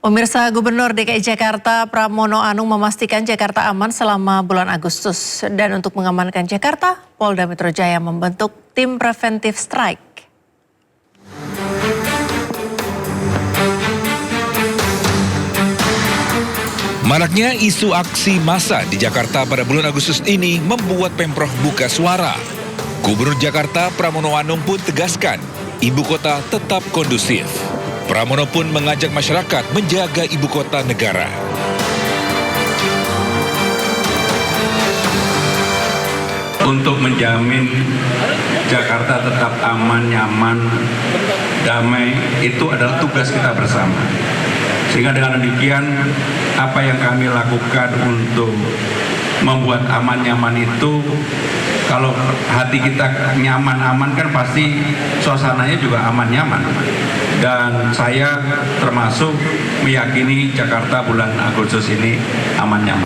Pemirsa, Gubernur DKI Jakarta Pramono Anung memastikan Jakarta aman selama bulan Agustus. Dan untuk mengamankan Jakarta, Polda Metro Jaya membentuk tim preventif strike. Maraknya isu aksi massa di Jakarta pada bulan Agustus ini membuat Pemprov buka suara. Gubernur Jakarta Pramono Anung pun tegaskan, ibu kota tetap kondusif. Pramono pun mengajak masyarakat menjaga ibu kota negara. Untuk menjamin Jakarta tetap aman, nyaman, damai, itu adalah tugas kita bersama. Sehingga dengan demikian, apa yang kami lakukan untuk membuat aman nyaman itu, kalau hati kita nyaman aman kan pasti suasananya juga aman nyaman. Dan saya termasuk meyakini Jakarta bulan Agustus ini aman nyaman.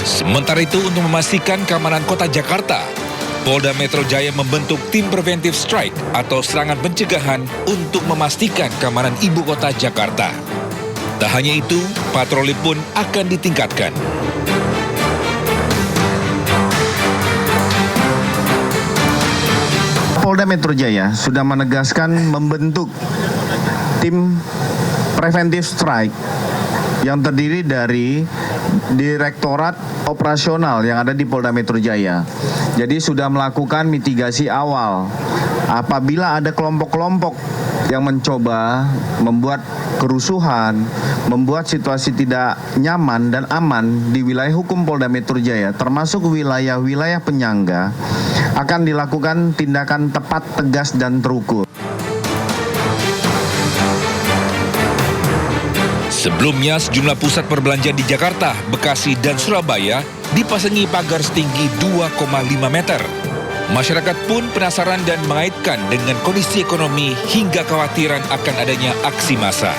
Sementara itu, untuk memastikan keamanan kota Jakarta, Polda Metro Jaya membentuk tim preventif strike atau serangan pencegahan untuk memastikan keamanan ibu kota Jakarta. Tak hanya itu, patroli pun akan ditingkatkan. Polda Metro Jaya sudah menegaskan membentuk tim preventif strike yang terdiri dari Direktorat Operasional yang ada di Polda Metro Jaya. Jadi sudah melakukan mitigasi awal. Apabila ada kelompok-kelompok yang mencoba membuat kerusuhan, membuat situasi tidak nyaman dan aman di wilayah hukum Polda Metro Jaya, termasuk wilayah-wilayah penyangga, akan dilakukan tindakan tepat, tegas, dan terukur. Sebelumnya, sejumlah pusat perbelanjaan di Jakarta, Bekasi, dan Surabaya dipasangi pagar setinggi 2,5 meter. Masyarakat pun penasaran dan mengaitkan dengan kondisi ekonomi hingga kekhawatiran akan adanya aksi massa.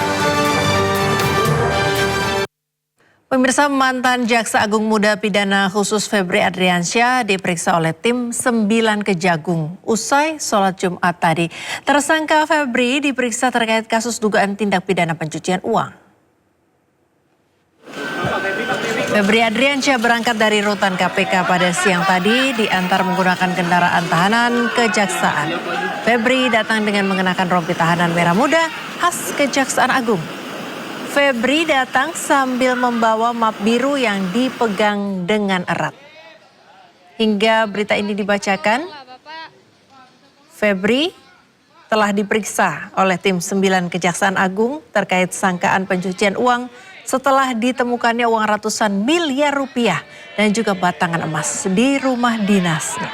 Pemirsa, mantan Jaksa Agung Muda Pidana Khusus Febri Adriansyah diperiksa oleh tim 9 Kejagung usai sholat Jumat tadi. Tersangka Febri diperiksa terkait kasus dugaan tindak pidana pencucian uang. Febri Adriansyah berangkat dari rutan KPK pada siang tadi diantar menggunakan kendaraan tahanan kejaksaan. Febri datang dengan mengenakan rompi tahanan merah muda khas Kejaksaan Agung. Febri datang sambil membawa map biru yang dipegang dengan erat. Hingga berita ini dibacakan, Febri telah diperiksa oleh tim 9 Kejaksaan Agung terkait sangkaan pencucian uang setelah ditemukannya uang ratusan miliar rupiah dan juga batangan emas di rumah dinasnya.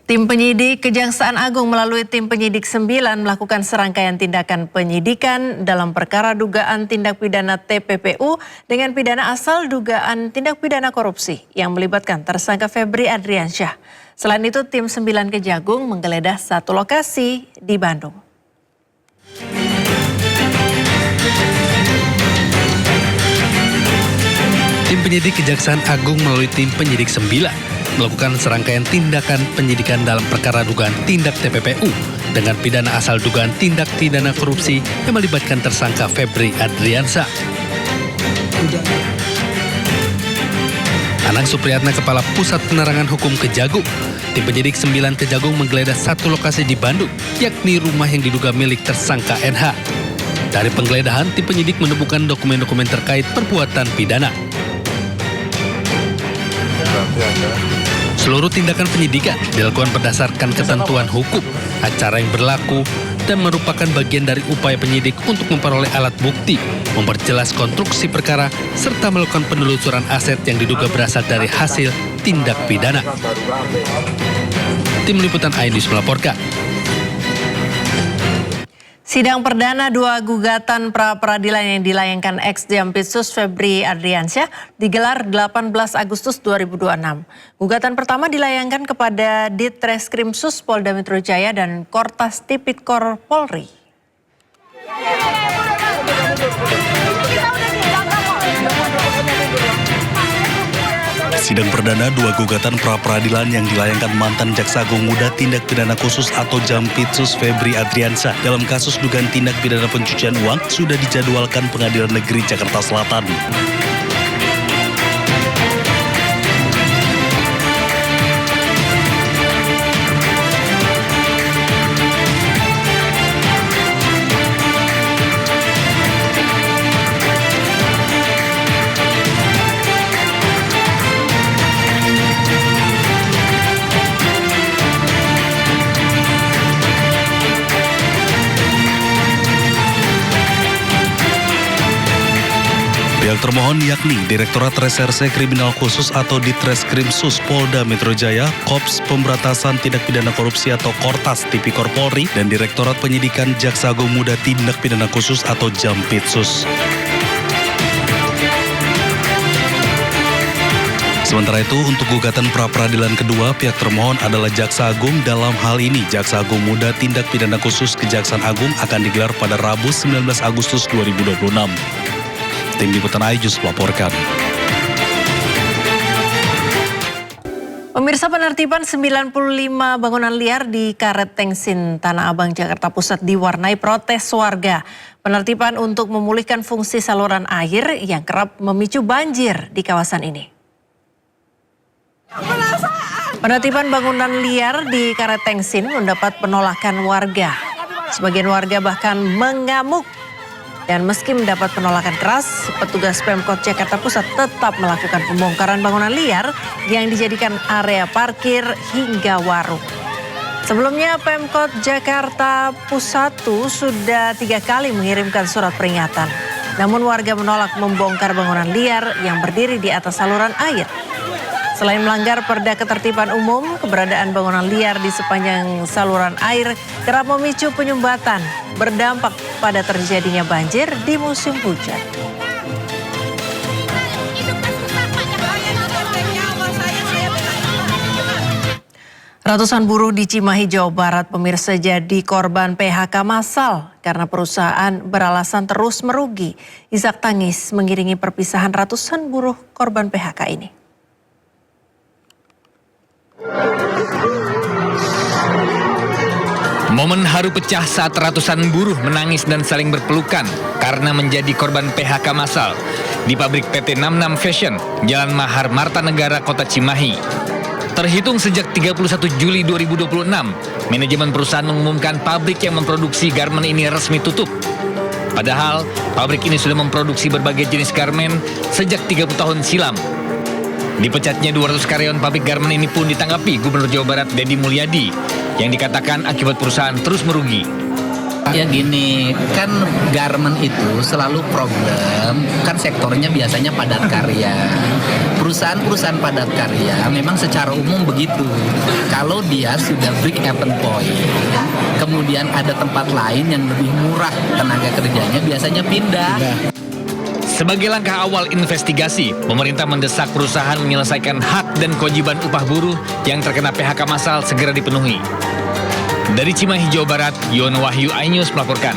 Tim penyidik Kejaksaan Agung melalui tim penyidik 9 melakukan serangkaian tindakan penyidikan dalam perkara dugaan tindak pidana TPPU dengan pidana asal dugaan tindak pidana korupsi yang melibatkan tersangka Febri Adriansyah. Selain itu, tim 9 Kejagung menggeledah satu lokasi di Bandung. Tim penyidik Kejaksaan Agung melalui tim penyidik 9 melakukan serangkaian tindakan penyidikan dalam perkara dugaan tindak TPPU dengan pidana asal dugaan tindak pidana korupsi yang melibatkan tersangka Febri Adriansyah. Anang Supriyatna, Kepala Pusat Penerangan Hukum Kejagung, tim penyidik 9 Kejagung menggeledah satu lokasi di Bandung, yakni rumah yang diduga milik tersangka NH. Dari penggeledahan, tim penyidik menemukan dokumen-dokumen terkait perbuatan pidana. Seluruh tindakan penyidikan dilakukan berdasarkan ketentuan hukum, acara yang berlaku, dan merupakan bagian dari upaya penyidik untuk memperoleh alat bukti, memperjelas konstruksi perkara, serta melakukan penelusuran aset yang diduga berasal dari hasil tindak pidana. Tim Liputan iNews melaporkan. Sidang perdana 2 gugatan pra-peradilan yang dilayangkan ex-Jampitsus Febri Adriansyah digelar 18 Agustus 2026. Gugatan pertama dilayangkan kepada Ditreskrimsus Polda Metro Jaya dan Kortas Tipikor Polri. Sidang perdana 2 gugatan pra-peradilan yang dilayangkan mantan Jaksa Agung Muda Tindak Pidana Khusus atau Jampitsus Febri Adriansyah dalam kasus dugaan tindak pidana pencucian uang sudah dijadwalkan Pengadilan Negeri Jakarta Selatan. Pihak termohon yakni Direktorat Reserse Kriminal Khusus atau Ditreskrimsus Polda Metro Jaya, Kops Pemberantasan Tindak Pidana Korupsi atau Kortas Tipikor Polri, dan Direktorat Penyidikan Jaksa Agung Muda Tindak Pidana Khusus atau Jampitsus. Sementara itu, untuk gugatan pra-peradilan kedua, pihak termohon adalah Jaksa Agung. Dalam hal ini, Jaksa Agung Muda Tindak Pidana Khusus Kejaksaan Agung akan digelar pada Rabu 19 Agustus 2026. Tim Liputan Aijus melaporkan. Pemirsa, penertiban 95 bangunan liar di Karet Tengsin, Tanah Abang, Jakarta Pusat diwarnai protes warga. Penertiban untuk memulihkan fungsi saluran air yang kerap memicu banjir di kawasan ini. Penertiban bangunan liar di Karet Tengsin mendapat penolakan warga. Sebagian warga bahkan mengamuk. Dan meski mendapat penolakan keras, petugas Pemkot Jakarta Pusat tetap melakukan pembongkaran bangunan liar yang dijadikan area parkir hingga warung. Sebelumnya Pemkot Jakarta Pusat sudah 3 kali mengirimkan surat peringatan. Namun warga menolak membongkar bangunan liar yang berdiri di atas saluran air. Selain melanggar Perda Ketertiban Umum, keberadaan bangunan liar di sepanjang saluran air kerap memicu penyumbatan, berdampak pada terjadinya banjir di musim hujan. Ratusan buruh di Cimahi, Jawa Barat, pemirsa, jadi korban PHK massal karena perusahaan beralasan terus merugi. Isak tangis mengiringi perpisahan ratusan buruh korban PHK ini. Momen haru pecah saat ratusan buruh menangis dan saling berpelukan karena menjadi korban PHK massal di pabrik PT 66 Fashion, Jalan Mahar Martanegara, Kota Cimahi. Terhitung sejak 31 Juli 2026, manajemen perusahaan mengumumkan pabrik yang memproduksi garmen ini resmi tutup. Padahal, pabrik ini sudah memproduksi berbagai jenis garmen sejak 30 tahun silam. Dipecatnya 200 karyawan pabrik garmen ini pun ditanggapi Gubernur Jawa Barat Deddy Mulyadi yang dikatakan akibat perusahaan terus merugi. Ya gini, kan garmen itu selalu problem, kan sektornya biasanya padat karya. Perusahaan-perusahaan padat karya memang secara umum begitu. Kalau dia sudah break even point, kemudian ada tempat lain yang lebih murah tenaga kerjanya, biasanya pindah. Sebagai langkah awal investigasi, pemerintah mendesak perusahaan menyelesaikan hak dan kewajiban upah buruh yang terkena PHK massal segera dipenuhi. Dari Cimahi, Jawa Barat, Yono Wahyu, iNews melaporkan.